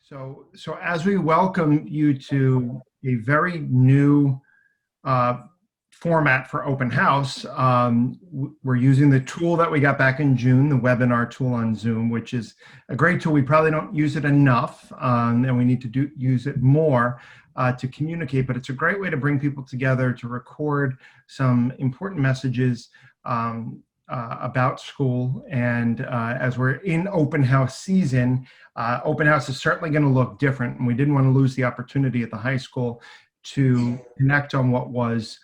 So as we welcome you to a very new uh, format for open house, we're using the tool that we got back in June, the webinar tool on Zoom, which is a great tool. We probably don't use it enough, and we need to use it more to communicate, but it's a great way to bring people together to record some important messages about school. And as we're in open house season, open house is certainly going to look different. And we didn't want to lose the opportunity at the high school to connect on what was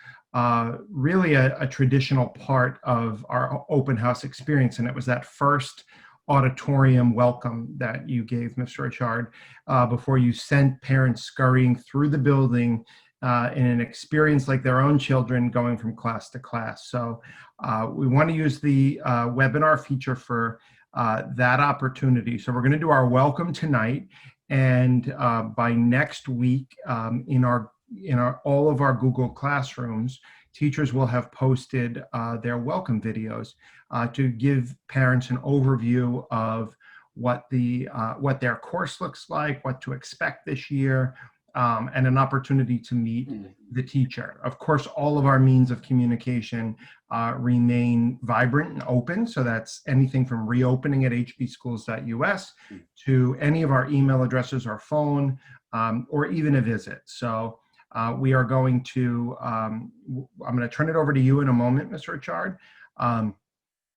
really a traditional part of our open house experience. And it was that first auditorium welcome that you gave, Mr. Richard, before you sent parents scurrying through the building in an experience like their own children going from class to class. So we want to use the webinar feature for that opportunity. So we're going to do our welcome tonight, and by next week, in all of our Google Classrooms, teachers will have posted their welcome videos to give parents an overview of what their course looks like, what to expect this year, and an opportunity to meet the teacher. Of course, all of our means of communication remain vibrant and open. So that's anything from reopening at hbschools.us to any of our email addresses or phone, or even a visit. So we are going to, I'm going to turn it over to you in a moment, Mr. Richard. I'm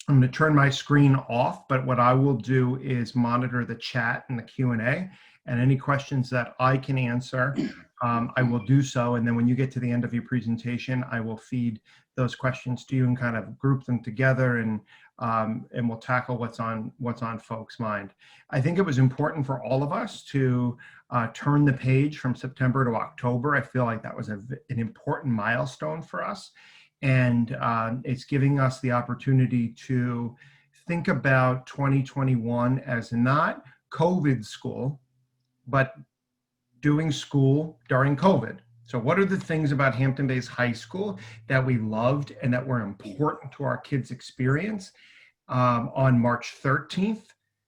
going to turn my screen off, but what I will do is monitor the chat and the Q&A. And any questions that I can answer, I will do so. And then when you get to the end of your presentation, I will feed those questions to you and kind of group them together, and we'll tackle what's on folks' mind. I think it was important for all of us to turn the page from September to October. I feel like that was an important milestone for us. And it's giving us the opportunity to think about 2021 as not COVID school, but doing school during COVID. So what are the things about Hampton-Bays High School that we loved and that were important to our kids' experience on March 13th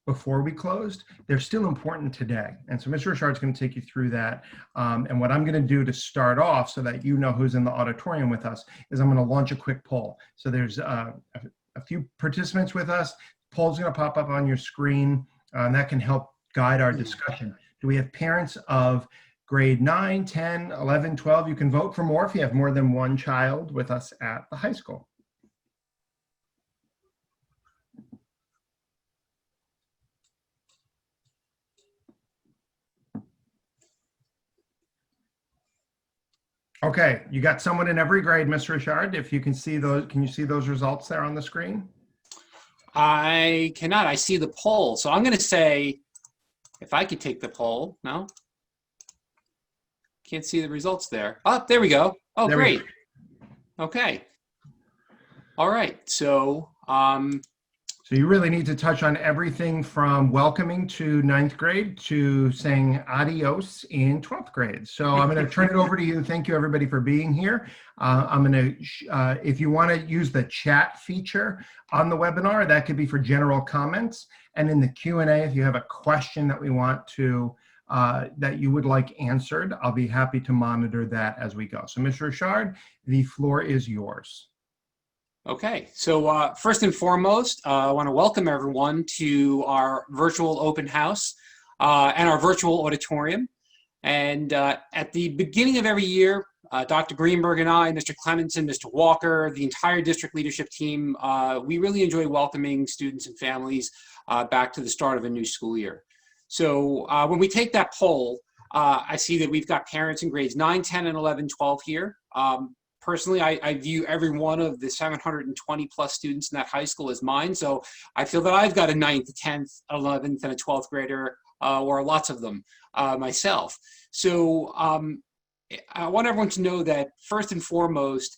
before we closed? They're still important today. And so Mr. Richard's going to take you through that. And what I'm going to do to start off so that you know who's in the auditorium with us is I'm going to launch a quick poll. So there's a few participants with us. Poll's going to pop up on your screen, and that can help guide our discussion. Do we have parents of grade 9, 10, 11, 12? You can vote for more if you have more than one child with us at the high school. Okay, you got someone in every grade, Mr. Richard. If you can see those, can you see those results there on the screen? I cannot. I see the poll. So I'm going to say, if I could take the poll. No? Can't see the results there. Oh, there we go. Oh, there great. Okay. All right. So, so you really need to touch on everything from welcoming to 9th grade to saying adios in 12th grade. So I'm going to turn it over to you. Thank you, everybody, for being here. I'm going to, if you want to use the chat feature on the webinar, that could be for general comments. And in the Q&A, if you have a question that we want to, that you would like answered, I'll be happy to monitor that as we go. So Mr. Richard, the floor is yours. Okay, so first and foremost, I want to welcome everyone to our virtual open house and our virtual auditorium. And at the beginning of every year, Dr. Greenberg and I, Mr. Clemenson, Mr. Walker, the entire district leadership team, we really enjoy welcoming students and families back to the start of a new school year. So when we take that poll, I see that we've got parents in grades 9, 10, and 11, 12 here. Personally, I view every one of the 720 plus students in that high school as mine. So I feel that I've got a 9th, a 10th, 11th, and a 12th grader, or lots of them myself. So I want everyone to know that first and foremost,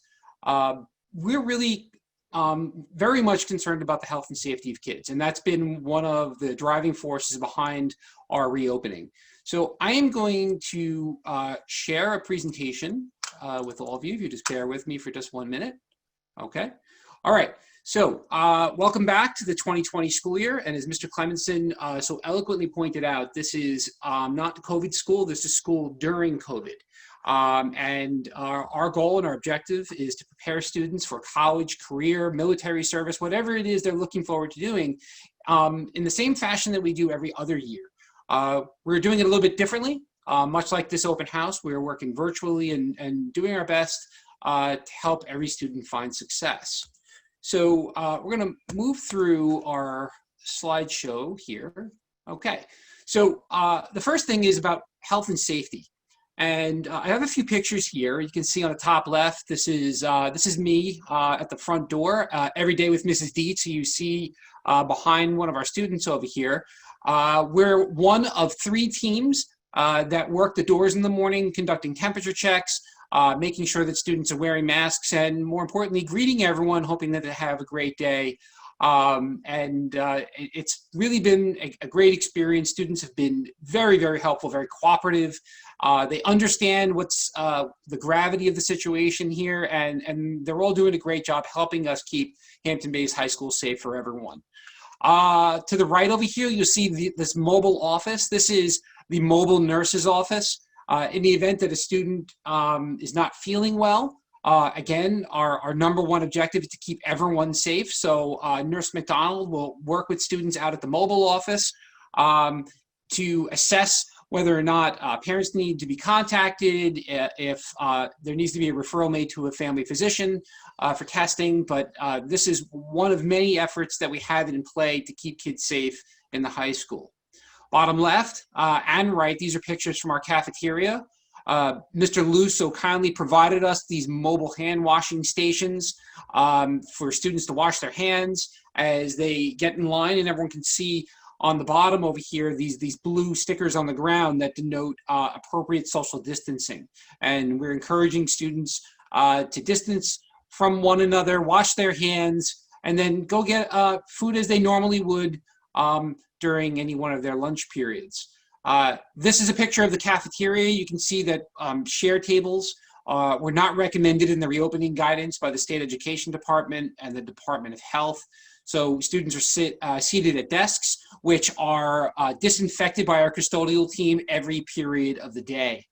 we're really very much concerned about the health and safety of kids. And that's been one of the driving forces behind our reopening. So I am going to share a presentation with all of you. If you just bear with me for just 1 minute. Okay. All right. Welcome back to the 2020 school year. And as Mr. Clemenson so eloquently pointed out, this is not COVID school, this is school during COVID. And our goal and our objective is to prepare students for college, career, military service, whatever it is they're looking forward to doing, in the same fashion that we do every other year. We're doing it a little bit differently. Much like this open house, we're working virtually and doing our best to help every student find success. So we're going to move through our slideshow here. Okay, so the first thing is about health and safety. And I have a few pictures here. You can see on the top left, this is me at the front door every day with Mrs. Dietz. So you see behind one of our students over here. We're one of 3 teams that work the doors in the morning, conducting temperature checks, making sure that students are wearing masks, and more importantly, greeting everyone, hoping that they have a great day. It's really been a great experience. Students have been very, very helpful, very cooperative. They understand what's the gravity of the situation here, and they're all doing a great job helping us keep Hampton Bays High School safe for everyone. To the right over here, you'll see this mobile office. This is the mobile nurse's office. In the event that a student is not feeling well, again, our number one objective is to keep everyone safe. So Nurse McDonald will work with students out at the mobile office to assess whether or not parents need to be contacted, if there needs to be a referral made to a family physician for testing. But this is one of many efforts that we have in play to keep kids safe in the high school. Bottom left and right, these are pictures from our cafeteria. Mr. Liu so kindly provided us these mobile hand washing stations for students to wash their hands as they get in line, and everyone can see on the bottom over here these blue stickers on the ground that denote appropriate social distancing. And we're encouraging students to distance from one another, wash their hands, and then go get food as they normally would during any one of their lunch periods. This is a picture of the cafeteria. You can see that share tables were not recommended in the reopening guidance by the State Education Department and the Department of Health. So students are seated at desks, which are disinfected by our custodial team every period of the day.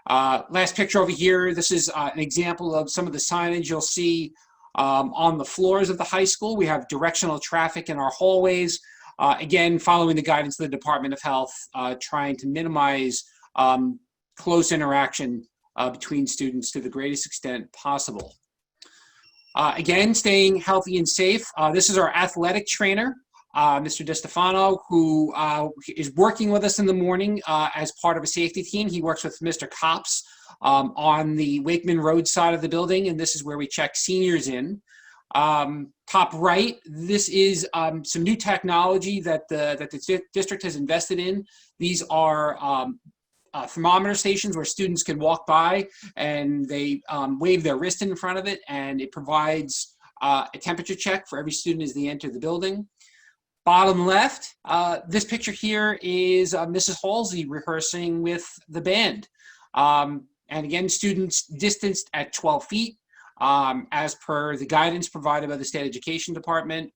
Last picture over here, this is an example of some of the signage you'll see on the floors of the high school. We have directional traffic in our hallways. Again, following the guidance of the Department of Health, trying to minimize close interaction between students to the greatest extent possible. Again, staying healthy and safe. This is our athletic trainer, Mr. DeStefano, who is working with us in the morning as part of a safety team. He works with Mr. Cops on the Wakeman Road side of the building, and this is where we check seniors in. Top right, this is some new technology that the district has invested in. These are thermometer stations where students can walk by and they wave their wrist in front of it, and it provides a temperature check for every student as they enter the building. Bottom left, this picture here is Mrs. Halsey rehearsing with the band. And again, students distanced at 12 feet. As per the guidance provided by the State Education Department.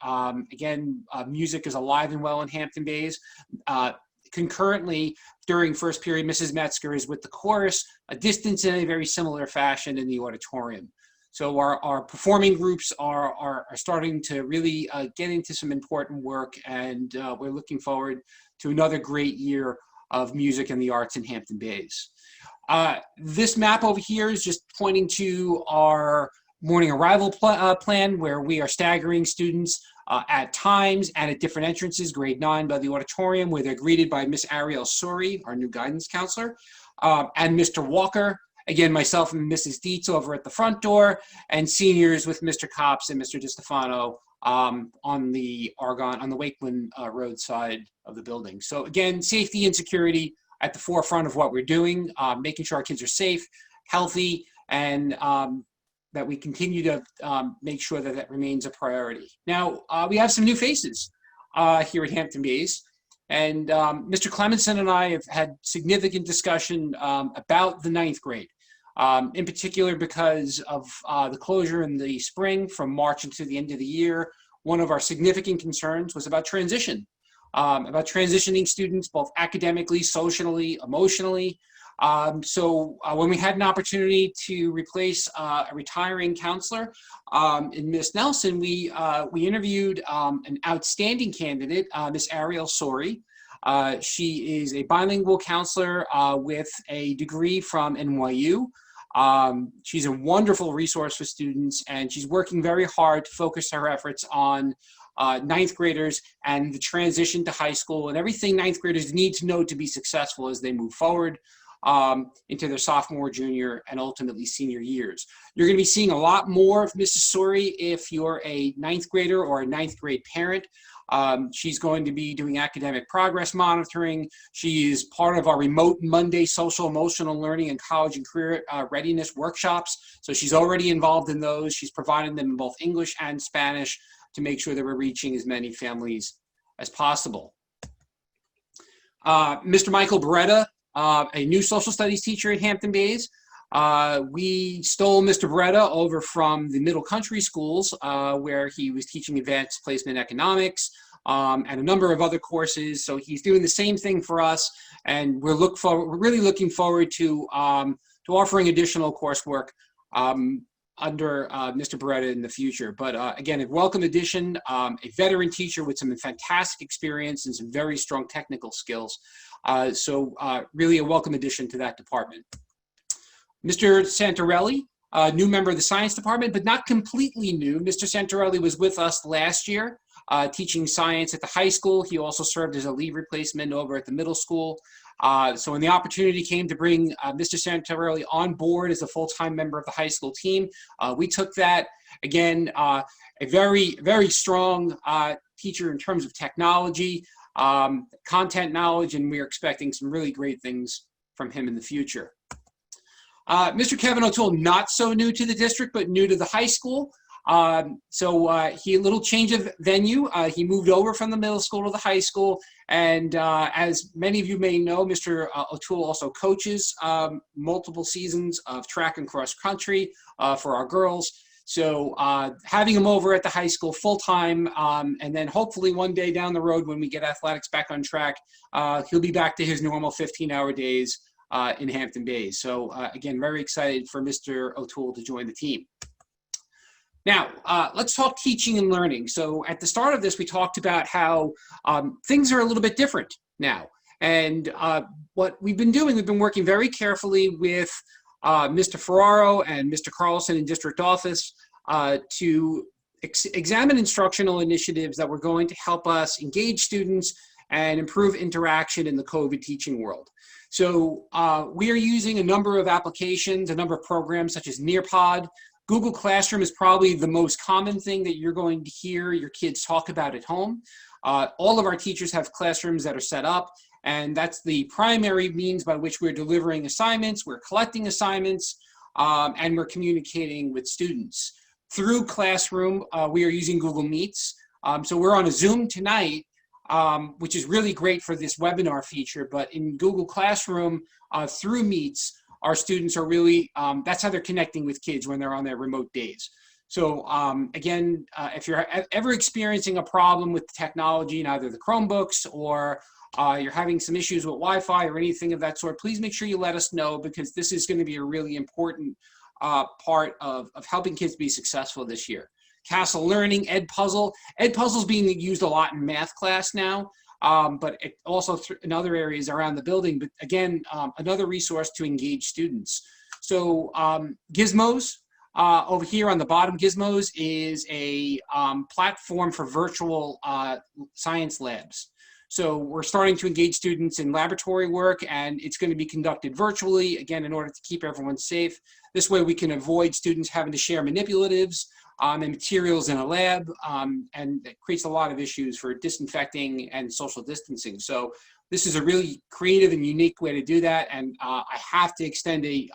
Again, music is alive and well in Hampton Bays. Concurrently, during first period, Mrs. Metzger is with the chorus, a distance in a very similar fashion in the auditorium. So our performing groups are starting to really get into some important work, and we're looking forward to another great year of music and the arts in Hampton Bays. This map over here is just pointing to our morning arrival plan, where we are staggering students at times and at different entrances, grade 9 by the auditorium, where they're greeted by Miss Ariel Suri, our new guidance counselor, and Mr. Walker, again, myself and Mrs. Dietz over at the front door, and seniors with Mr. Cops and Mr. DeStefano on the Wakeman Road side of the building. So again, safety and security at the forefront of what we're doing, making sure our kids are safe, healthy, and that we continue to make sure that that remains a priority. Now, we have some new faces here at Hampton Bays, and Mr. Clemenson and I have had significant discussion about the 9th grade, in particular because of the closure in the spring from March into the end of the year. one of our significant concerns was about transition, about transitioning students both academically, socially, emotionally. When we had an opportunity to replace a retiring counselor in Miss Nelson, we interviewed an outstanding candidate, Miss Ariel Sori. She is a bilingual counselor with a degree from NYU. She's a wonderful resource for students, and she's working very hard to focus her efforts on ninth graders and the transition to high school and everything ninth graders need to know to be successful as they move forward into their sophomore, junior, and ultimately senior years. You're going to be seeing a lot more of Mrs. Sori if you're a ninth grader or a ninth grade parent. She's going to be doing academic progress monitoring. She is part of our remote Monday social emotional learning and college and career readiness workshops. So she's already involved in those. She's providing them in both English and Spanish to make sure that we're reaching as many families as possible. Mr. Michael Beretta, a new social studies teacher at Hampton Bays. We stole Mr. Beretta over from the middle country schools where he was teaching advanced placement economics and a number of other courses. So he's doing the same thing for us, and we're really looking forward to offering additional coursework under Mr. Beretta in the future. But again, a welcome addition, a veteran teacher with some fantastic experience and some very strong technical skills. Really a welcome addition to that department. Mr. Santarelli, a new member of the science department, but not completely new. Mr. Santarelli was with us last year, teaching science at the high school. He also served as a leave replacement over at the middle school. So when the opportunity came to bring Mr. Santarelli on board as a full-time member of the high school team, we took that. Again, a very, very strong teacher in terms of technology, content knowledge, and we are expecting some really great things from him in the future. Mr. Kevin O'Toole, not so new to the district, but new to the high school. He a little change of venue. He moved over from the middle school to the high school. And as many of you may know, Mr. O'Toole also coaches multiple seasons of track and cross country for our girls. So having him over at the high school full-time, and then hopefully one day down the road when we get athletics back on track, he'll be back to his normal 15-hour days in Hampton Bays. So again, very excited for Mr. O'Toole to join the team. Now, let's talk teaching and learning. So at the start of this, we talked about how things are a little bit different now. And what we've been doing, we've been working very carefully with Mr. Ferraro and Mr. Carlson in district office to examine instructional initiatives that were going to help us engage students and improve interaction in the COVID teaching world. So we are using a number of applications, a number of programs such as Nearpod. Google Classroom is probably the most common thing that you're going to hear your kids talk about at home. All of our teachers have classrooms that are set up, and that's the primary means by which we're delivering assignments, we're collecting assignments, and we're communicating with students. Through Classroom, we are using Google Meets. So we're on a Zoom tonight, which is really great for this webinar feature, but in Google Classroom, through Meets, our students are really, that's how they're connecting with kids when they're on their remote days. So again, if you're ever experiencing a problem with technology in either the Chromebooks or you're having some issues with Wi-Fi or anything of that sort, please make sure you let us know, because this is going to be a really important part of helping kids be successful this year. Castle Learning, Edpuzzle. Edpuzzle's being used a lot in math class now, but it also in other areas around the building. But again, another resource to engage students. So Gizmos, over here on the bottom, Gizmos is a platform for virtual science labs. So we're starting to engage students in laboratory work, and it's going to be conducted virtually, again, in order to keep everyone safe. This way we can avoid students having to share manipulatives and materials in a lab, and it creates a lot of issues for disinfecting and social distancing. So this is a really creative and unique way to do that, and I have to extend a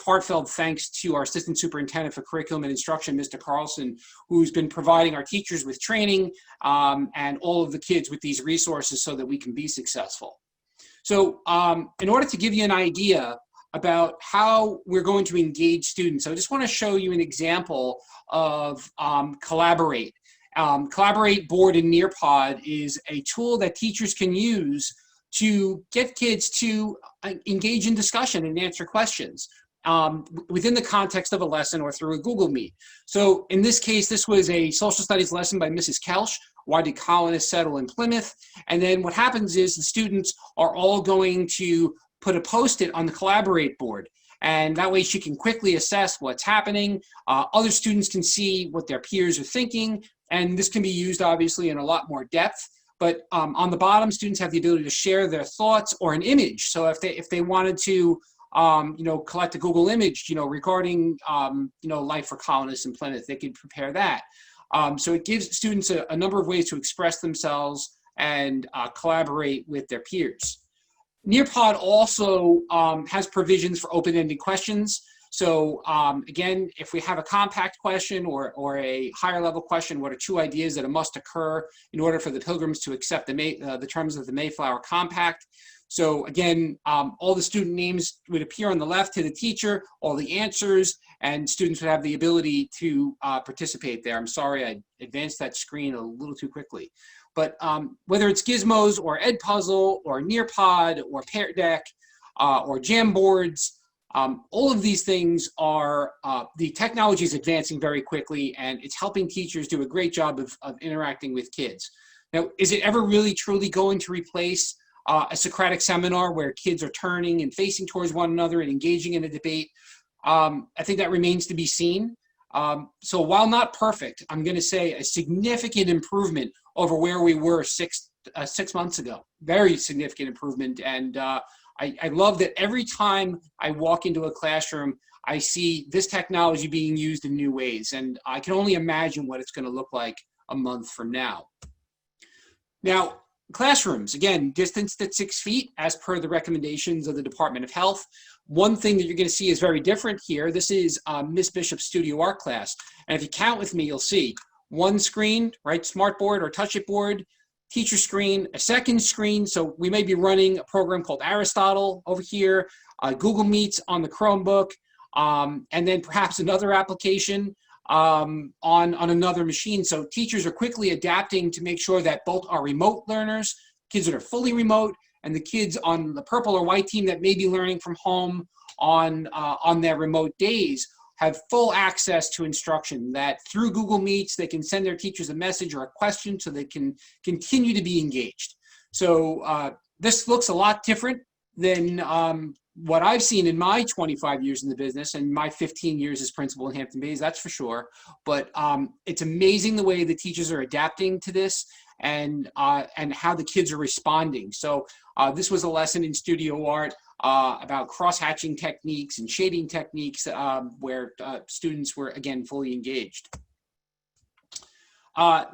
heartfelt thanks to our Assistant Superintendent for Curriculum and Instruction, Mr. Carlson, who's been providing our teachers with training and all of the kids with these resources so that we can be successful. So in order to give you an idea about how we're going to engage students, I just want to show you an example of Collaborate. Collaborate Board in Nearpod is a tool that teachers can use to get kids to engage in discussion and answer questions within the context of a lesson or through a Google Meet. So in this case, this was a social studies lesson by Mrs. Kelch. Why did colonists settle in Plymouth? And then what happens is the students are all going to put a Post-it on the Collaborate board. And that way she can quickly assess what's happening. Other students can see what their peers are thinking. And this can be used obviously in a lot more depth. But on the bottom, students have the ability to share their thoughts or an image. So if they wanted to, collect a Google image, regarding, life for colonists in Plymouth, they could prepare that. So it gives students a number of ways to express themselves and collaborate with their peers. Nearpod also has provisions for open-ended questions. So again, if we have a compact question or a higher level question, what are two ideas that must occur in order for the Pilgrims to accept the terms of the Mayflower Compact? So again, all the student names would appear on the left to the teacher, all the answers, and students would have the ability to participate there. I'm sorry, I advanced that screen a little too quickly. But whether it's Gizmos or Edpuzzle or Nearpod or Pear Deck or Jamboards, all of these things are, the technology is advancing very quickly, and it's helping teachers do a great job of interacting with kids. Now, is it ever really truly going to replace a Socratic seminar where kids are turning and facing towards one another and engaging in a debate? I think that remains to be seen. So while not perfect, I'm going to say a significant improvement over where we were 6 months ago. Very significant improvement. And I love that every time I walk into a classroom, I see this technology being used in new ways. And I can only imagine what it's going to look like a month from now. Now, classrooms, again, distanced at 6 feet as per the recommendations of the Department of Health. One thing that you're going to see is very different here. This is Miss Bishop's studio art class. And if you count with me, you'll see one screen, right, smartboard or touch it board, teacher screen, a second screen. So we may be running a program called Aristotle over here, Google Meets on the Chromebook, and then perhaps another application on another machine. So teachers are quickly adapting to make sure that both our remote learners, kids that are fully remote, and the kids on the purple or white team that may be learning from home on their remote days have full access to instruction, that through Google Meets, they can send their teachers a message or a question so they can continue to be engaged. So this looks a lot different than what I've seen in my 25 years in the business and my 15 years as principal in Hampton Bays, that's for sure. But it's amazing the way the teachers are adapting to this and how the kids are responding. So this was a lesson in studio art about cross-hatching techniques and shading techniques where students were, again, fully engaged.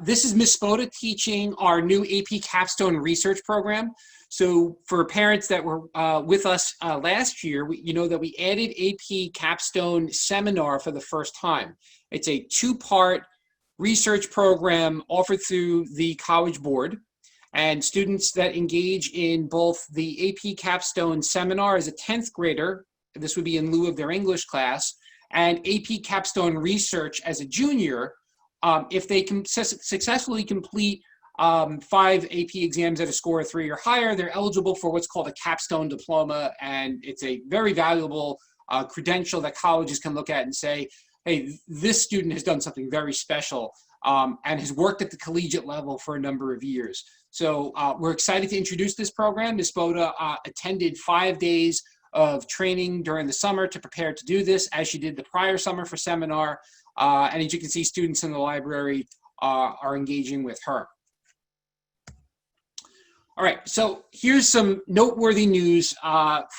This is Ms. Spoda teaching our new AP Capstone research program. So for parents that were with us last year, you know that we added AP Capstone Seminar for the first time. It's a 2-part research program offered through the College Board. And students that engage in both the AP Capstone Seminar as a 10th grader, this would be in lieu of their English class, and AP Capstone Research as a junior, if they can successfully complete 5 AP exams at a score of 3 or higher, they're eligible for what's called a capstone diploma, and it's a very valuable credential that colleges can look at and say, hey, this student has done something very special and has worked at the collegiate level for a number of years. So we're excited to introduce this program. Ms. Spoda attended 5 days of training during the summer to prepare to do this, as she did the prior summer for seminar. And as you can see, students in the library are engaging with her. All right, so here's some noteworthy news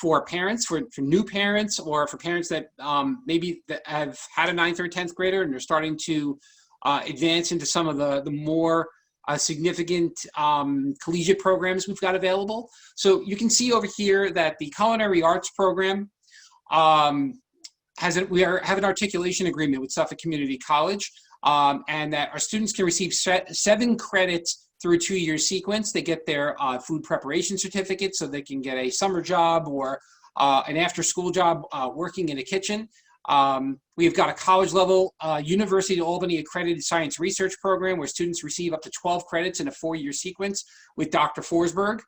for parents, for new parents, or for parents that maybe that have had a 9th or 10th grader and are starting to advance into some of the more significant collegiate programs we've got available. So you can see over here that the Culinary Arts program we have an articulation agreement with Suffolk Community College, and that our students can receive 7 credits through a 2-year sequence. They get their food preparation certificate so they can get a summer job or an after-school job working in a kitchen. We've got a college level University of Albany accredited science research program where students receive up to 12 credits in a 4-year sequence with Dr. Forsberg.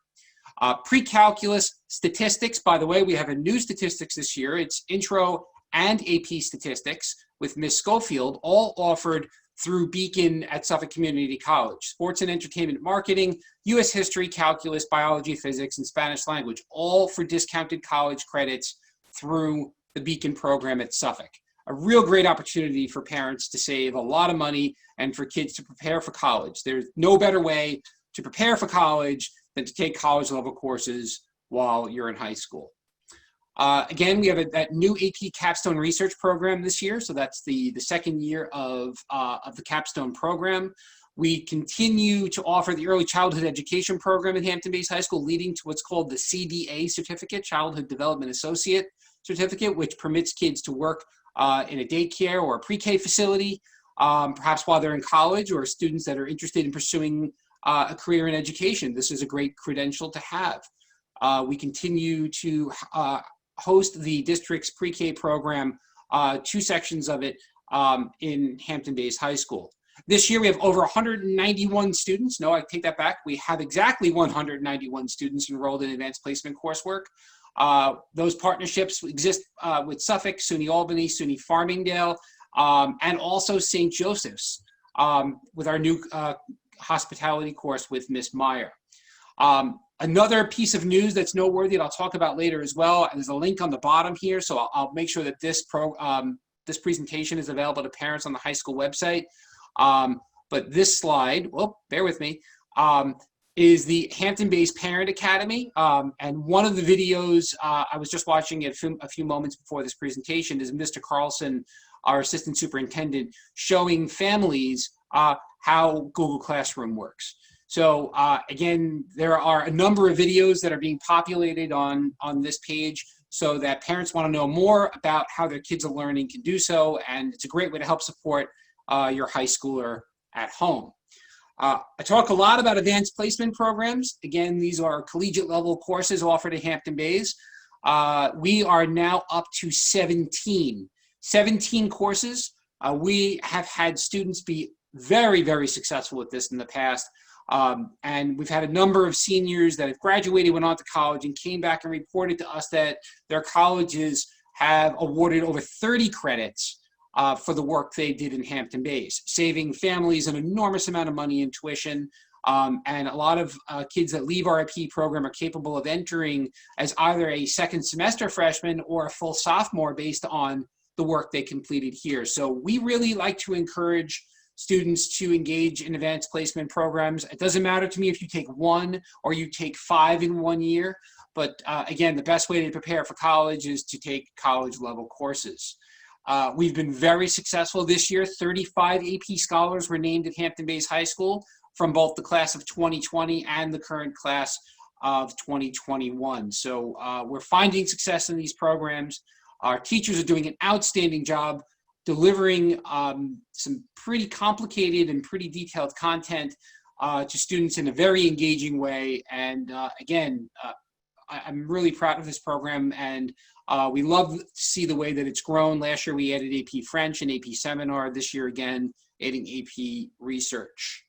Pre-calculus statistics, by the way, we have a new statistics this year. It's intro and AP statistics with Ms. Schofield, all offered through Beacon at Suffolk Community College. Sports and entertainment marketing, U.S. history, calculus, biology, physics, and Spanish language, all for discounted college credits through the Beacon program at Suffolk. A real great opportunity for parents to save a lot of money and for kids to prepare for college. There's no better way to prepare for college than to take college level courses while you're in high school. Again, we have that new AP Capstone research program this year. So that's the second year of the Capstone program. We continue to offer the early childhood education program at Hampton-based high school, leading to what's called the CDA certificate, Childhood Development Associate certificate, which permits kids to work in a daycare or a pre-K facility, perhaps while they're in college, or students that are interested in pursuing a career in education. This is a great credential to have. We continue to host the district's pre-K program, 2 sections of it in Hampton-based high school. This year we have over 191 students. No, I take that back. We have exactly 191 students enrolled in advanced placement coursework. Those partnerships exist with Suffolk, SUNY Albany, SUNY Farmingdale, and also St. Joseph's with our new hospitality course with Miss Meyer. Another piece of news that's noteworthy that I'll talk about later as well, there's a link on the bottom here, so I'll make sure that this presentation is available to parents on the high school website. But this slide, bear with me, is the Hampton-based Parent Academy. And one of the videos I was just watching a few moments before this presentation is Mr. Carlson, our assistant superintendent, showing families how Google Classroom works. So again, there are a number of videos that are being populated on this page so that parents want to know more about how their kids are learning can do so, and it's a great way to help support your high schooler at home. I talk a lot about advanced placement programs. Again, these are collegiate level courses offered at Hampton Bays. We are now up to 17 courses. We have had students be very, very successful with this in the past. And we've had a number of seniors that have graduated, went on to college, and came back and reported to us that their colleges have awarded over 30 credits for the work they did in Hampton Bays, saving families an enormous amount of money in tuition. And a lot of kids that leave our IP program are capable of entering as either a second semester freshman or a full sophomore based on the work they completed here. So we really like to encourage students to engage in advanced placement programs. It doesn't matter to me if you take 1 or you take 5 in 1 year, but again, the best way to prepare for college is to take college level courses. We've been very successful this year. 35 AP scholars were named at Hampton Bays High School from both the class of 2020 and the current class of 2021. So we're finding success in these programs. Our teachers are doing an outstanding job delivering some pretty complicated and pretty detailed content to students in a very engaging way. And again, I'm really proud of this program, and we love to see the way that it's grown. Last year we added AP French and AP Seminar. This year again, adding AP Research.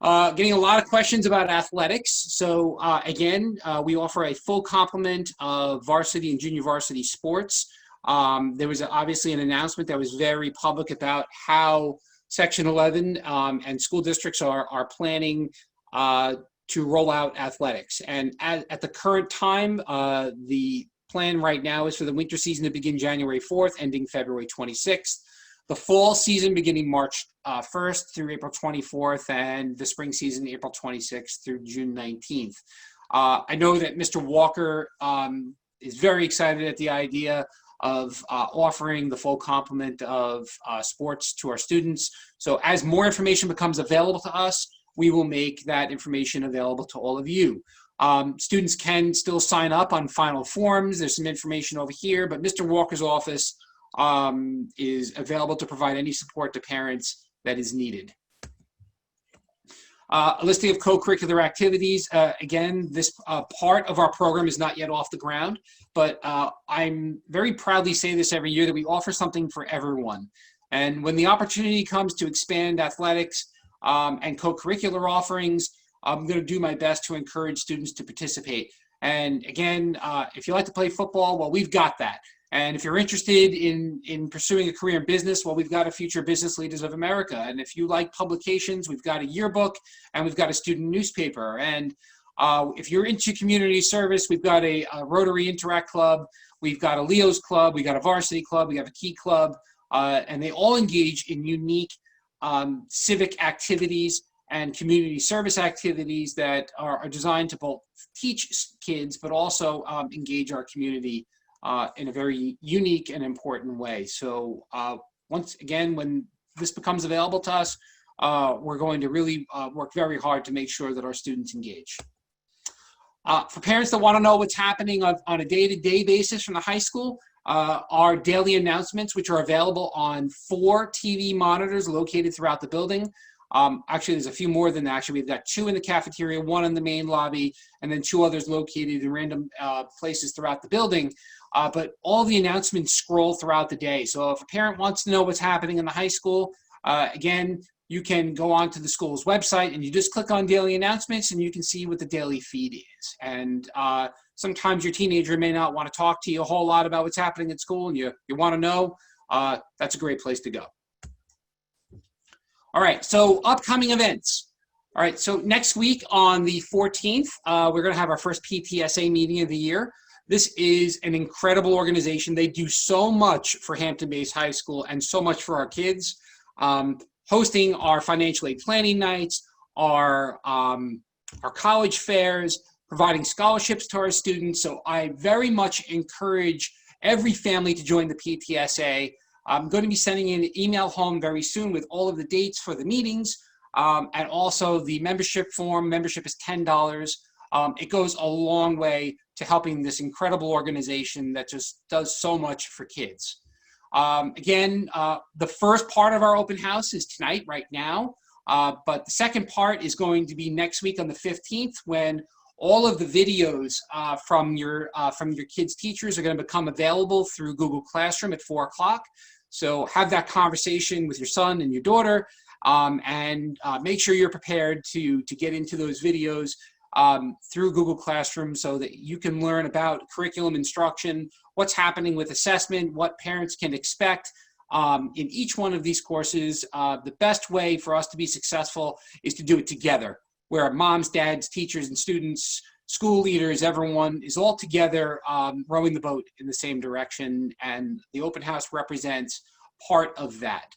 Getting a lot of questions about athletics. So again, we offer a full complement of varsity and junior varsity sports. There was obviously an announcement that was very public about how Section 11 and school districts are planning to roll out athletics. And at the current time, the plan right now is for the winter season to begin January 4th, ending February 26th. The fall season beginning March 1st through April 24th, and the spring season April 26th through June 19th. I know that Mr. Walker is very excited at the idea of offering the full complement of sports to our students. So as more information becomes available to us, we will make that information available to all of you. Students can still sign up on final forms. There's some information over here, but Mr. Walker's office is available to provide any support to parents that is needed. A listing of co-curricular activities. Again, this part of our program is not yet off the ground, but I'm very proudly say this every year that we offer something for everyone. And when the opportunity comes to expand athletics and co-curricular offerings, I'm going to do my best to encourage students to participate. And again, if you like to play football, well, we've got that. And if you're interested in pursuing a career in business, well, we've got a Future Business Leaders of America. And if you like publications, we've got a yearbook and we've got a student newspaper. And if you're into community service, we've got a Rotary Interact Club, we've got a Leo's Club, we got a Varsity Club, we have a Key Club, and they all engage in unique civic activities and community service activities that are designed to both teach kids, but also engage our community in a very unique and important way. So once again, when this becomes available to us, we're going to really work very hard to make sure that our students engage. For parents that want to know what's happening on a day-to-day basis from the high school, our daily announcements, which are available on 4 TV monitors located throughout the building. Actually, there's a few more than that. Actually, we've got 2 in the cafeteria, 1 in the main lobby, and then 2 others located in random places throughout the building. But all the announcements scroll throughout the day. So if a parent wants to know what's happening in the high school, again, you can go onto the school's website and you just click on daily announcements and you can see what the daily feed is. And sometimes your teenager may not want to talk to you a whole lot about what's happening at school and you want to know, that's a great place to go. All right, so upcoming events. All right, so next week on the 14th, we're going to have our first PTSA meeting of the year. This is an incredible organization. They do so much for Hampton-based high school and so much for our kids. Hosting our financial aid planning nights, our college fairs, providing scholarships to our students. So I very much encourage every family to join the PTSA. I'm going to be sending an email home very soon with all of the dates for the meetings and also the membership form. Membership is $10. It goes a long way to helping this incredible organization that just does so much for kids. Again, the first part of our open house is tonight, right now, but the second part is going to be next week on the 15th when all of the videos from your kids' teachers are going to become available through Google Classroom at 4 o'clock. So have that conversation with your son and your daughter and make sure you're prepared to get into those videos through Google Classroom so that you can learn about curriculum instruction, what's happening with assessment, what parents can expect in each one of these courses. The best way for us to be successful is to do it together, where moms, dads, teachers, and students, school leaders, everyone is all together rowing the boat in the same direction, and the open house represents part of that.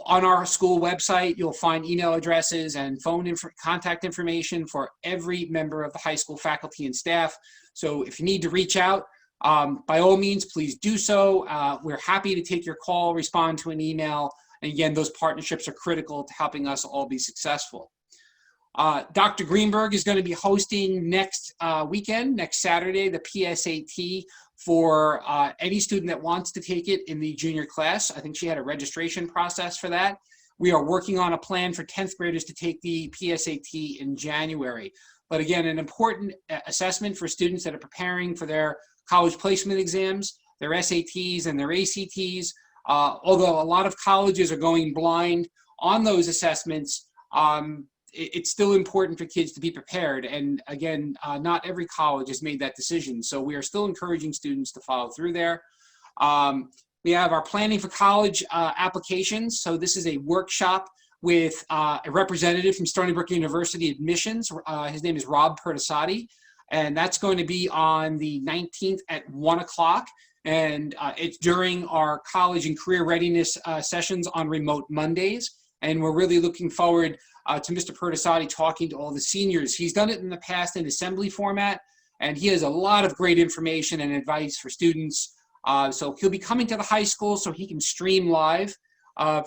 On our school website, you'll find email addresses and phone contact information for every member of the high school faculty and staff. So if you need to reach out, by all means, please do so. We're happy to take your call, respond to an email. And again, those partnerships are critical to helping us all be successful. Dr. Greenberg is going to be hosting next weekend, next Saturday, the PSAT for any student that wants to take it in the junior class. I think she had a registration process for that. We are working on a plan for 10th graders to take the PSAT in January. But again, an important assessment for students that are preparing for their college placement exams, their SATs and their ACTs. Although a lot of colleges are going blind on those assessments, it's still important for kids to be prepared. And again, not every college has made that decision. So we are still encouraging students to follow through there. We have our planning for college applications. So this is a workshop with a representative from Stony Brook University admissions. His name is Rob Pertasati. And that's going to be on the 19th at 1 o'clock. And it's during our college and career readiness sessions on remote Mondays. And we're really looking forward to Mr. Pertasati talking to all the seniors. He's done it in the past in assembly format, and he has a lot of great information and advice for students. So he'll be coming to the high school so he can stream live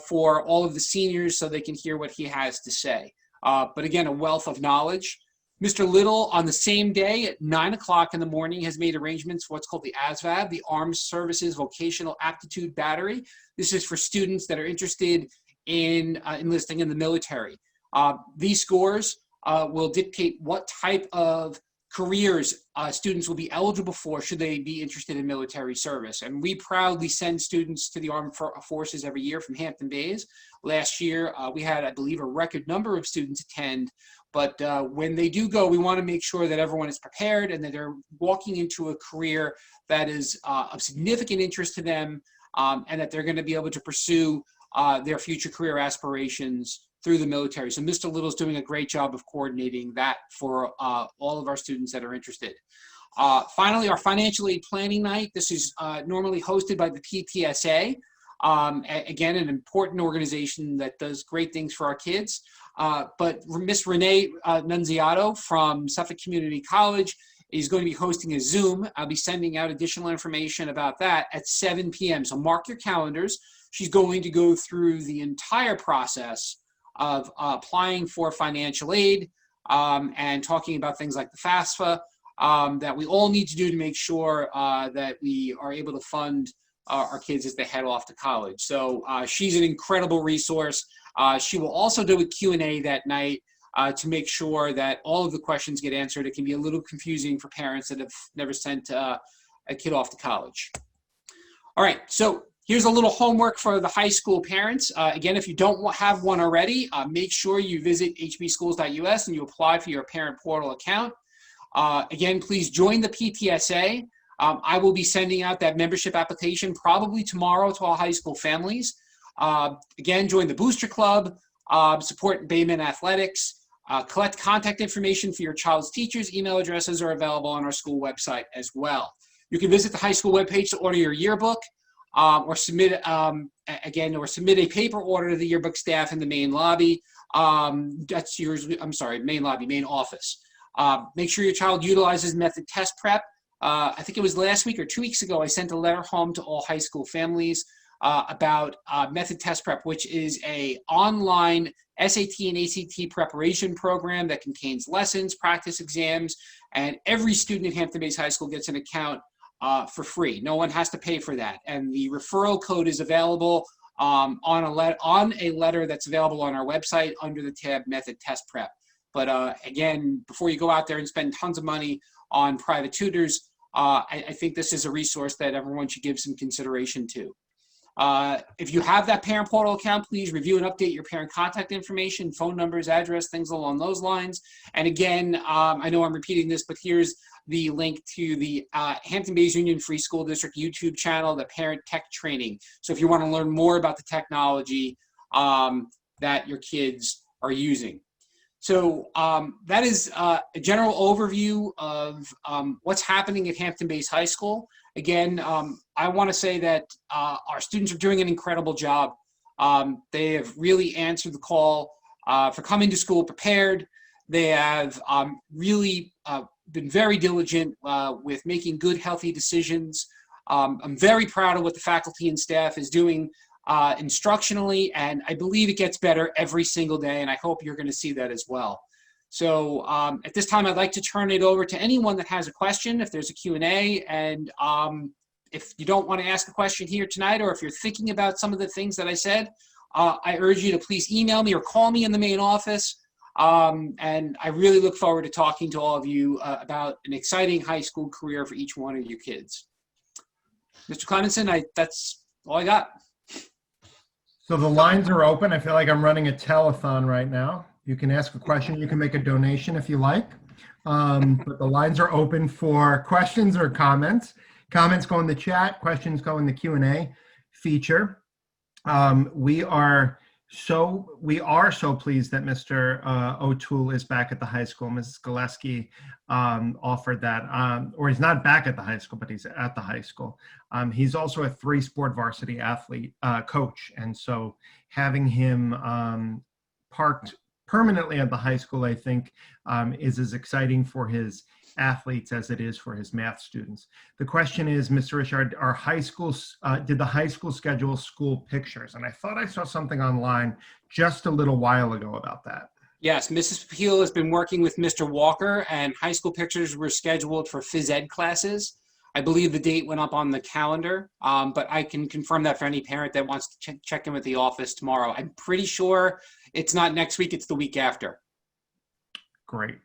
for all of the seniors so they can hear what he has to say. But again, a wealth of knowledge. Mr. Little, on the same day at 9 o'clock in the morning, has made arrangements for what's called the ASVAB, the Armed Services Vocational Aptitude Battery. This is for students that are interested in enlisting in the military. These scores will dictate what type of careers students will be eligible for should they be interested in military service. And we proudly send students to the Armed Forces every year from Hampton Bays. Last year, we had, I believe, a record number of students attend. But when they do go, we want to make sure that everyone is prepared and that they're walking into a career that is of significant interest to them, and that they're going to be able to pursue their future career aspirations through the military. So Mr. Little's doing a great job of coordinating that for all of our students that are interested. Finally, our financial aid planning night. This is normally hosted by the PTSA. Again, an important organization that does great things for our kids. But Miss Renee Nunziato from Suffolk Community College is going to be hosting a Zoom. I'll be sending out additional information about that at 7 p.m. So mark your calendars. She's going to go through the entire process of applying for financial aid and talking about things like the FAFSA that we all need to do to make sure that we are able to fund our kids as they head off to college. So she's an incredible resource. She will also do a Q&A that night to make sure that all of the questions get answered. It can be a little confusing for parents that have never sent a kid off to college. All right, so here's a little homework for the high school parents. Again, if you don't have one already, make sure you visit hbschools.us and you apply for your parent portal account. Again, please join the PTSA. I will be sending out that membership application probably tomorrow to all high school families. Again, join the Booster Club, support Bayman Athletics, collect contact information for your child's teachers. Email addresses are available on our school website as well. You can visit the high school webpage to order your yearbook, or submit a paper order to the yearbook staff in the main lobby. That's yours. I'm sorry, main lobby, main office. Make sure your child utilizes method test prep. I think it was last week or 2 weeks ago, I sent a letter home to all high school families about method test prep, which is a online SAT and ACT preparation program that contains lessons, practice exams, and every student at Hampton Bays High School gets an account for free. No one has to pay for that. And the referral code is available on a letter that's available on our website under the tab Method Test Prep. But again, before you go out there and spend tons of money on private tutors, I think this is a resource that everyone should give some consideration to. If you have that parent portal account, please review and update your parent contact information, phone numbers, address, things along those lines. And again, I know I'm repeating this, but here's the link to the Hampton Bays Union Free School District YouTube channel, the Parent Tech Training. So if you want to learn more about the technology that your kids are using. So that is a general overview of what's happening at Hampton Bays High School. Again, I want to say that our students are doing an incredible job. They have really answered the call for coming to school prepared. They have really been very diligent with making good, healthy decisions. I'm very proud of what the faculty and staff is doing instructionally, and I believe it gets better every single day, and I hope you're going to see that as well. So at this time, I'd like to turn it over to anyone that has a question, if there's a Q&A, and if you don't want to ask a question here tonight, or if you're thinking about some of the things that I said, I urge you to please email me or call me in the main office, and I really look forward to talking to all of you about an exciting high school career for each one of you kids. Mr. Clemenson, that's all I got. So the lines are open. I feel like I'm running a telethon right now. You can ask a question. You can make a donation if you like. But the lines are open for questions or comments. Comments go in the chat. Questions go in the Q&A feature. We are so pleased that Mr. O'Toole is back at the high school. Mrs. Gillespie offered that, or he's not back at the high school, but he's at the high school. He's also a 3-sport varsity athlete coach, and so having him parked permanently at the high school, I think, is as exciting for his athletes as it is for his math students. The question is, Mr. Richard, did the high school schedule school pictures? And I thought I saw something online just a little while ago about that. Yes, Mrs. Peel has been working with Mr. Walker, and high school pictures were scheduled for phys ed classes. I believe the date went up on the calendar, but I can confirm that for any parent that wants to check in with the office tomorrow. I'm pretty sure it's not next week, it's the week after. Great.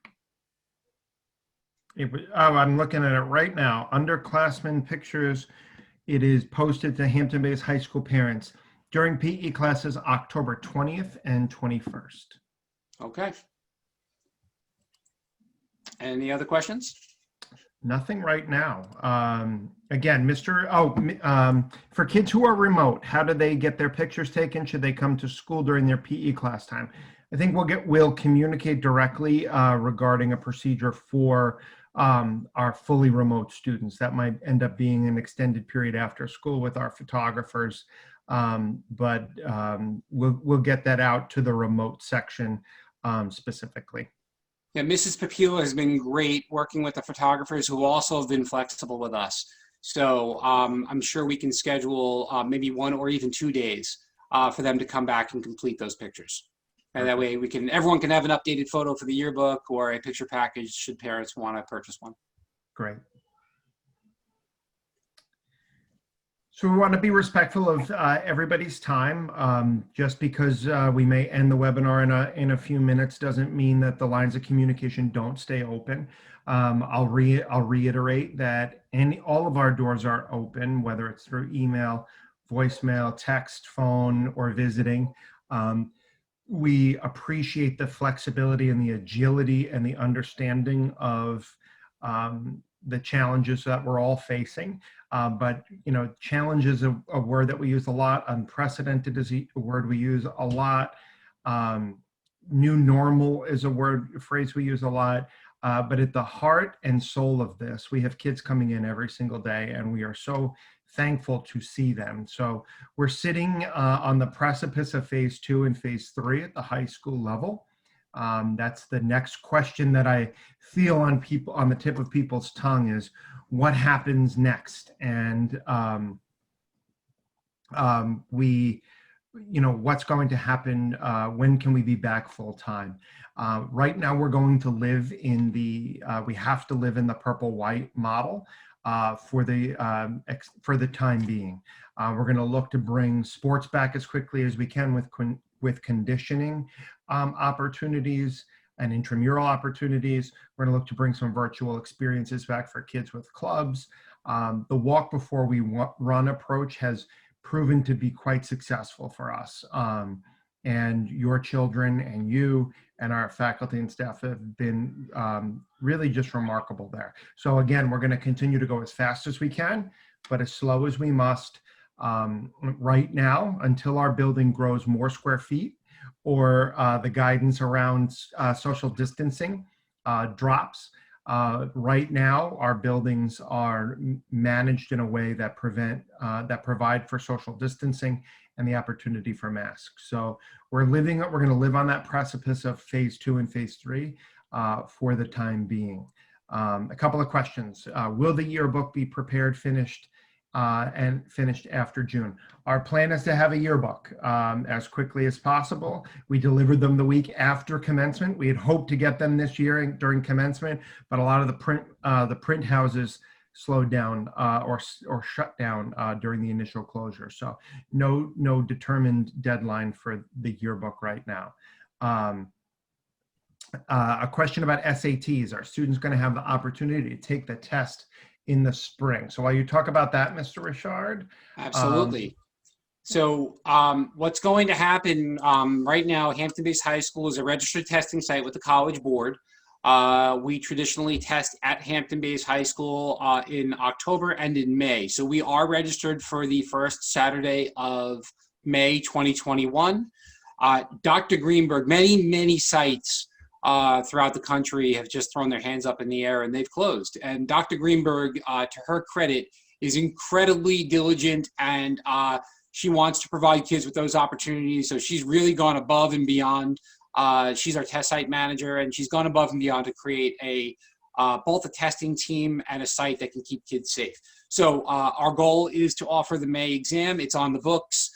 Oh, I'm looking at it right now. Underclassmen pictures. It is posted to Hampton-based high school parents during PE classes October 20th and 21st. Okay. Any other questions? Nothing right now. Again, for kids who are remote, how do they get their pictures taken? Should they come to school during their PE class time? I think we'll communicate directly regarding a procedure for our fully remote students. That might end up being an extended period after school with our photographers, but we'll get that out to the remote section specifically. Yeah, Mrs. Papila has been great working with the photographers who also have been flexible with us. So I'm sure we can schedule maybe 1 or even 2 days for them to come back and complete those pictures. And that way everyone can have an updated photo for the yearbook or a picture package should parents want to purchase one. Great. So we want to be respectful of everybody's time. Just because we may end the webinar in a few minutes doesn't mean that the lines of communication don't stay open. I'll reiterate that all of our doors are open, whether it's through email, voicemail, text, phone, or visiting. We appreciate the flexibility and the agility and the understanding of the challenges that we're all facing. But, challenge is a word that we use a lot. Unprecedented is a word we use a lot. New normal is a phrase we use a lot. But at the heart and soul of this, we have kids coming in every single day, and we are so thankful to see them. So we're sitting on the precipice of phase 2 and phase 3 at the high school level. That's the next question that I feel on the tip of people's tongue is what happens next? And what's going to happen? When can we be back full time? Right now we're going to live in we have to live in the purple-white model for the time being. We're going to look to bring sports back as quickly as we can with conditioning opportunities and intramural opportunities. We're going to look to bring some virtual experiences back for kids with clubs. The walk before we run approach has proven to be quite successful for us. And your children and you and our faculty and staff have been really just remarkable there. So again, we're going to continue to go as fast as we can, but as slow as we must. Right now, until our building grows more square feet or the guidance around social distancing drops, right now our buildings are managed in a way that provide for social distancing and the opportunity for masks. So we're going to live on that precipice of phase 2 and phase 3 for the time being. A couple of questions. Will the yearbook be prepared, finished after June? Our plan is to have a yearbook as quickly as possible. We delivered them the week after commencement. We had hoped to get them this year during commencement, but a lot of the print houses slowed down or shut down during the initial closure. So no determined deadline for the yearbook right now. A question about SATs. Are students going to have the opportunity to take the test in the spring? So while you talk about that, Mr. Richard. Absolutely. So what's going to happen right now, Hampton-based High School is a registered testing site with the College Board. We traditionally test at Hampton-based High School in October and in May. So we are registered for the first Saturday of May 2021. Dr. Greenberg, many sites throughout the country have just thrown their hands up in the air and they've closed. And Dr. Greenberg, to her credit, is incredibly diligent and she wants to provide kids with those opportunities. So she's really gone above and beyond. She's our test site manager and she's gone above and beyond to create both a testing team and a site that can keep kids safe. So our goal is to offer the May exam. It's on the books.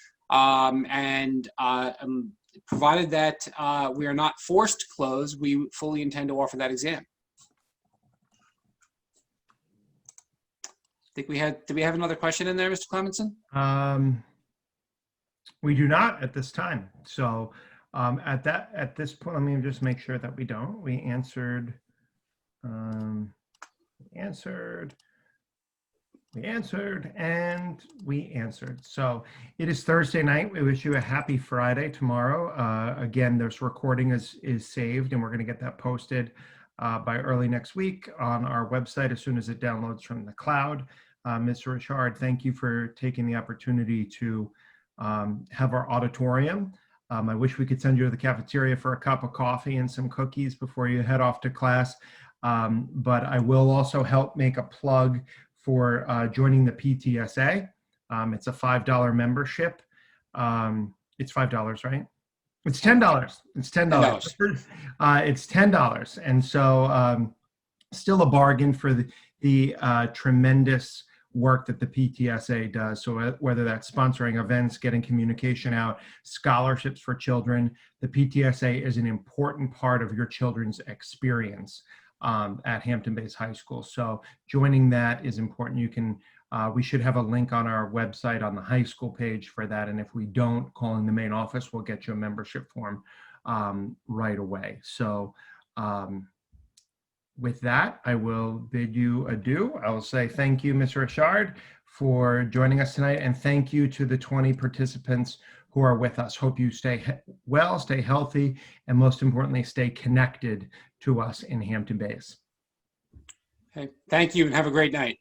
Provided that we are not forced to close, we fully intend to offer that exam. Did we have another question in there, Mr. Clemenson? We do not at this time. So at this point, let me just make sure that we don't. We answered answered. We answered, and we answered. So it is Thursday night. We wish you a happy Friday tomorrow. Again, this recording is saved, and we're going to get that posted by early next week on our website as soon as it downloads from the cloud. Mr. Richard, thank you for taking the opportunity to have our auditorium. I wish we could send you to the cafeteria for a cup of coffee and some cookies before you head off to class. But I will also help make a plug for joining the PTSA. It's a $5 membership. It's $5, right? It's $10. It's $10. It's $10. And so still a bargain for the tremendous work that the PTSA does. So whether that's sponsoring events, getting communication out, scholarships for children, the PTSA is an important part of your children's experience at Hampton-based high school. So joining that is important. You can, we should have a link on our website on the high school page for that. And if we don't, calling the main office, we'll get you a membership form right away. So with that, I will bid you adieu. I will say thank you, Mr. Richard, for joining us tonight. And thank you to the 20 participants who are with us. Hope you stay well, stay healthy, and most importantly, stay connected to us in Hampton Bays. Okay. Thank you and have a great night.